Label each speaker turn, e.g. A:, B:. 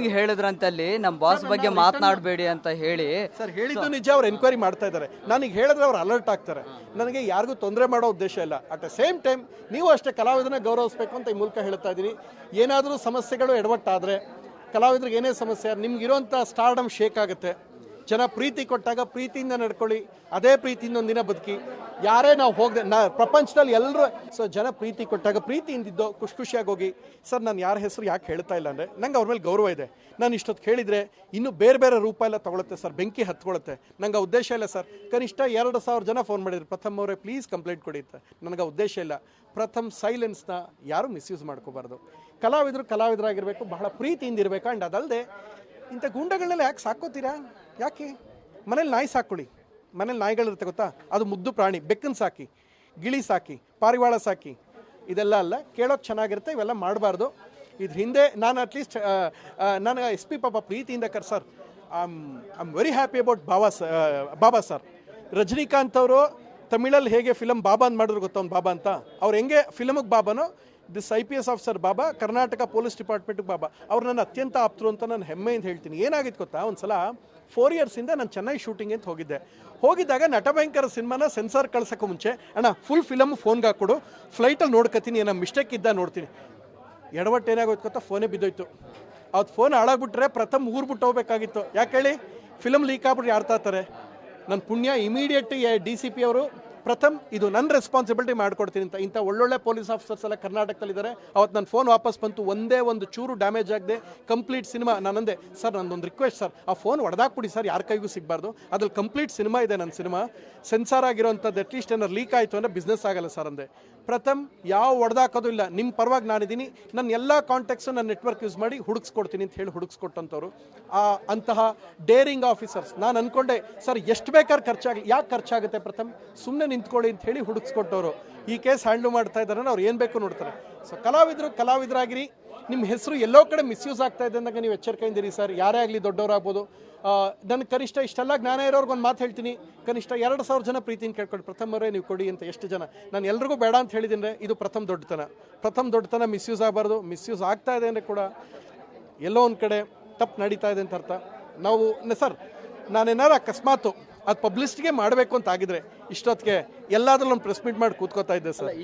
A: ನಿಮ್ಗೆ ಹೇಳಿದ್ರಂತ ಅಲ್ಲಿ ನಮ್ಮ ಬಾಸ್ ಬಗ್ಗೆ ಮಾತನಾಡಬೇಡಿ ಅಂತ ಹೇಳಿ.
B: ಸರ್ ಹೇಳಿದ್ದು ನಿಜ, ಅವ್ರು ಎನ್ಕ್ವೈರಿ ಮಾಡ್ತಾ ಇದ್ದಾರೆ. ನನಗೆ ಹೇಳಿದ್ರೆ ಅವ್ರು ಅಲರ್ಟ್ ಆಗ್ತಾರೆ. ನನಗೆ ಯಾರಿಗೂ ತೊಂದರೆ ಮಾಡೋ ಉದ್ದೇಶ ಇಲ್ಲ. ಅಟ್ ದ ಸೇಮ್ ಟೈಮ್ ನೀವು ಅಷ್ಟೇ ಕಲಾವಿದನ ಗೌರವಿಸಬೇಕು ಅಂತ ಈ ಮೂಲಕ ಹೇಳ್ತಾ ಇದ್ದೀನಿ. ಏನಾದರೂ ಸಮಸ್ಯೆಗಳು ಎಡವಟ್ಟಾದರೆ, ಕಲಾವಿದ್ರಿಗೆ ಏನೇ ಸಮಸ್ಯೆ, ನಿಮ್ಗಿರೋಂಥ ಸ್ಟಾರ್ಡಮ್ ಶೇಕ್ ಆಗುತ್ತೆ. ಜನ ಪ್ರೀತಿ ಕೊಟ್ಟಾಗ ಪ್ರೀತಿಯಿಂದ ನಡ್ಕೊಳ್ಳಿ, ಅದೇ ಪ್ರೀತಿಯಿಂದ ಒಂದಿನ ಬದುಕಿ. ಯಾರೇ ನಾವು ಹೋಗದೆ ಪ್ರಪಂಚದಲ್ಲಿ ಎಲ್ಲರೂ ಜನ ಪ್ರೀತಿ ಕೊಟ್ಟಾಗ ಪ್ರೀತಿಯಿಂದಿದ್ದೋ ಖುಷಿಯಾಗಿ ಹೋಗಿ. ಸರ್ ನಾನು ಯಾರ ಹೆಸರು ಯಾಕೆ ಹೇಳ್ತಾ ಇಲ್ಲ ಅಂದರೆ ನಂಗೆ ಅವ್ರ ಮೇಲೆ ಗೌರವ ಇದೆ. ನಾನು ಇಷ್ಟೊತ್ತು ಹೇಳಿದರೆ ಇನ್ನೂ ಬೇರೆ ಬೇರೆ ರೂಪ ಎಲ್ಲ ತೊಗೊಳುತ್ತೆ ಸರ್, ಬೆಂಕಿ ಹತ್ಕೊಳ್ಳುತ್ತೆ. ನಂಗೆ ಆ ಉದ್ದೇಶ ಇಲ್ಲ ಸರ್. ಕನಿಷ್ಠ 2,000 ಜನ ಫೋನ್ ಮಾಡಿದ್ರು, ಪ್ರಥಮ್ ಅವರೇ ಪ್ಲೀಸ್ ಕಂಪ್ಲೇಂಟ್ ಕೊಡಿ ಅಂತ. ನನಗೆ ಉದ್ದೇಶ ಇಲ್ಲ. ಪ್ರಥಮ್ ಸೈಲೆನ್ಸ್ನ ಯಾರೂ ಮಿಸ್ಯೂಸ್ ಮಾಡ್ಕೋಬಾರ್ದು. ಕಲಾವಿದರಾಗಿರಬೇಕು, ಬಹಳ ಪ್ರೀತಿಯಿಂದ ಇರಬೇಕು. ಆ್ಯಂಡ್ ಅದಲ್ಲದೆ ಇಂಥ ಗೂಂಡಗಳನ್ನೆಲ್ಲ ಯಾಕೆ ಸಾಕೋತೀರಾ? ಯಾಕೆ ಮನೇಲಿ ನಾಯಿ ಸಾಕೊಳ್ಳಿ. ಮನೇಲಿ ನಾಯಿಗಳಿರುತ್ತೆ ಗೊತ್ತಾ, ಅದು ಮುದ್ದು ಪ್ರಾಣಿ. ಬೆಕ್ಕನ್ನು ಸಾಕಿ, ಗಿಳಿ ಸಾಕಿ, ಪಾರಿವಾಳ ಸಾಕಿ. ಇದೆಲ್ಲ ಅಲ್ಲ, ಕೇಳೋಕೆ ಚೆನ್ನಾಗಿರುತ್ತೆ. ಇವೆಲ್ಲ ಮಾಡಬಾರ್ದು. ಇದ್ರ ಹಿಂದೆ ನಾನು ಅಟ್ಲೀಸ್ಟ್ ನನಗೆ SP ಪಾಪ ಪ್ರೀತಿಯಿಂದ sir, I am very happy about Baba sir. Rajinikanth ಅವರು ತಮಿಳಲ್ಲಿ ಹೇಗೆ ಫಿಲಮ್ ಬಾಬಾ ಅಂತ ಮಾಡಿದ್ರು ಗೊತ್ತಾ, ಒಂದು ಬಾಬಾ ಅಂತ. ಅವ್ರು ಹೆಂಗೆ ಫಿಲಮಿಗೆ ಬಾಬಾನೋ, this IPS officer Baba, Karnataka police ಡಿಪಾರ್ಟ್ಮೆಂಟ್ಗೆ ಬಾಬಾ. ಅವ್ರು ನನ್ನ ಅತ್ಯಂತ ಆಪ್ತರು ಅಂತ ನಾನು ಹೆಮ್ಮೆಯಿಂದ ಹೇಳ್ತೀನಿ. ಏನಾಗಿತ್ತು ಗೊತ್ತಾ, ಒಂದು ಸಲ 4 ಇಯರ್ಸಿಂದ ನಾನು ಚೆನ್ನೈ ಶೂಟಿಂಗ್ ಅಂತ ಹೋಗಿದ್ದಾಗ ನಟಭಯಂಕರ ಸಿನಿಮಾನ ಸೆನ್ಸಾರ್ ಕಳ್ಸೋಕ್ಕೂ ಮುಂಚೆ, ಅಣ್ಣ ಫುಲ್ ಫಿಲಮ್ ಫೋನ್ಗೆ ಹಾಕ್ಕೊಡು, ಫ್ಲೈಟಲ್ಲಿ ನೋಡ್ಕೊತೀನಿ, ಏನೋ ಮಿಸ್ಟೇಕ್ ಇದ್ದ ನೋಡ್ತೀನಿ. ಎಡವಟ್ಟು ಏನಾಗೋಯ್ತು ಗೊತ್ತಾ, ಫೋನೇ ಬಿದ್ದೋಯ್ತು. ಅವತ್ತು ಫೋನ್ ಹಾಳಾಗ್ಬಿಟ್ರೆ ಪ್ರಥಮ್ ಊರು ಬಿಟ್ಟು ಹೋಗ್ಬೇಕಾಗಿತ್ತು. ಯಾಕೆ ಹೇಳಿ, ಫಿಲಮ್ ಲೀಕ್ ಆಗ್ಬಿಟ್ರೆ ಯಾರು ತಾತಾರೆ? ನನ್ನ ಪುಣ್ಯ ಇಮಿಡಿಯೇಟ್ DCP ಅವರು ಪ್ರಥಮ್ ಇದು ನನ್ನ ರೆಸ್ಪಾನ್ಸಿಬಿಲಿಟಿ ಮಾಡ್ಕೊಡ್ತೀನಿ ಅಂತ. ಇಂಥ ಒಳ್ಳೊಳ್ಳೆ ಪೊಲೀಸ್ ಆಫೀಸರ್ಸ್ ಎಲ್ಲ ಕರ್ನಾಟಕದಲ್ಲಿದ್ದಾರೆ. ಅವತ್ತು ನನ್ನ ಫೋನ್ ವಾಪಸ್ ಬಂತು, ಒಂದೇ ಒಂದು ಚೂರು ಡ್ಯಾಮೇಜ್ ಆಗದೆ ಕಂಪ್ಲೀಟ್ ಸಿನಿಮಾ. ನಾನಂದೆ ಸರ್ ನಂದೊಂದು ರಿಕ್ವೆಸ್ಟ್ ಸರ್, ಆ ಫೋನ್ ಹೊಡೆದಾಕ್ಬಿಡಿ ಸರ್, ಯಾರ ಕೈಗೂ ಸಿಗಬಾರ್ದು. ಅದ್ರಲ್ಲಿ ಕಂಪ್ಲೀಟ್ ಸಿನಿಮಾ ಇದೆ ನನ್ನ ಸಿನಿಮಾ. ಸೆನ್ಸಾರ್ ಆಗಿರೋಂಥದ್ದು ಅಟ್ಲೀಸ್ಟ್ ಏನಾರು ಲೀಕ್ ಆಯಿತು ಅಂದರೆ ಬಿಸ್ನೆಸ್ ಆಗಲ್ಲ ಸರ್ ಅಂದೆ. ಪ್ರಥಮ್ ಯಾವ ಹೊಡೆದಾಕೋದು ಇಲ್ಲ, ನಿಮ್ಮ ಪರವಾಗಿ ನಾನಿದ್ದೀನಿ. ನನ್ನ ಎಲ್ಲ ಕಾಂಟ್ಯಾಕ್ಟ್ಸು ನನ್ನ ನೆಟ್ವರ್ಕ್ ಯೂಸ್ ಮಾಡಿ ಹುಡುಕ್ಸ್ಕೊಡ್ತೀನಿ ಅಂತ ಹೇಳಿ ಹುಡುಕ್ಸ್ಕೊಟ್ಟಂಥವ್ರು ಅಂತಹ ಡೇರಿಂಗ್ ಆಫೀಸರ್ಸ್. ನಾನು ಅಂದ್ಕೊಂಡೆ ಸರ್ ಎಷ್ಟು ಬೇಕಾದ್ರೆ ಖರ್ಚಾಗಲಿ, ಯಾಕೆ ಖರ್ಚಾಗುತ್ತೆ ಪ್ರಥಮ್, ಸುಮ್ಮನೆ ನಿಂತ್ಕೊಳ್ಳಿ ಅಂತ ಹೇಳಿ ಹುಡುಕ್ಸ್ಕೊಟ್ಟವರು. ಈ ಕೇಸ್ ಹ್ಯಾಂಡ್ಲ್ ಮಾಡ್ತಾ ಇದ್ದಾರೆ, ಅವ್ರು ಏನು ಬೇಕು ನೋಡ್ತಾರೆ. ಸೊ ಕಲಾವಿದರಾಗಿರಿ. ನಿಮ್ಮ ಹೆಸರು ಎಲ್ಲೋ ಕಡೆ ಮಿಸ್ಯೂಸ್ ಆಗ್ತಾ ಇದೆ ಅಂದಾಗ ನೀವು ಎಚ್ಚರಿಕೆಯಿಂದಿರಿ ಸರ್. ಯಾರೇ ಆಗಲಿ, ದೊಡ್ಡವರಾಗ್ಬೋದು. ನನಗೆ ಕನಿಷ್ಠ ಇಷ್ಟೆಲ್ಲ ಜ್ಞಾನ ಇರೋರ್ಗೊಂದು ಮಾತು ಹೇಳ್ತೀನಿ, ಕನಿಷ್ಠ 2,000 ಜನ ಪ್ರೀತಿನ ಕೇಳ್ಕೊಂಡು ಪ್ರಥಮ್ ಅವರೇ ನೀವು ಕೊಡಿ ಅಂತ. ಎಷ್ಟು ಜನ ನಾನು ಎಲ್ರಿಗೂ ಬೇಡ ಅಂತ ಹೇಳಿದ್ದೀನಿ. ಇದು ಪ್ರಥಮ್ ದೊಡ್ಡತನ ಮಿಸ್ಯೂಸ್ ಆಗಬಾರ್ದು. ಮಿಸ್ಯೂಸ್ ಆಗ್ತಾ ಇದೆ ಅಂದರೆ ಕೂಡ ಎಲ್ಲೋ ಒಂದು ಕಡೆ ತಪ್ಪು ನಡೀತಾ ಇದೆ ಅಂತ ಅರ್ಥ. ನಾವು ಸರ್, ನಾನೇನಾರು ಅಕಸ್ಮಾತು ಅದು ಪಬ್ಲಿಸಿಟಿಗೆ ಮಾಡಬೇಕು ಅಂತ ಆಗಿದ್ರೆ ಇಷ್ಟೊತ್ತಿಗೆ ಎಲ್ಲಾದ್ರೂ ಒಂದು ಪ್ರೆಸ್ ಮೀಟ್ ಮಾಡಿ ಕೂತ್ಕೋತಾ ಇದ್ದೆ ಸರ್.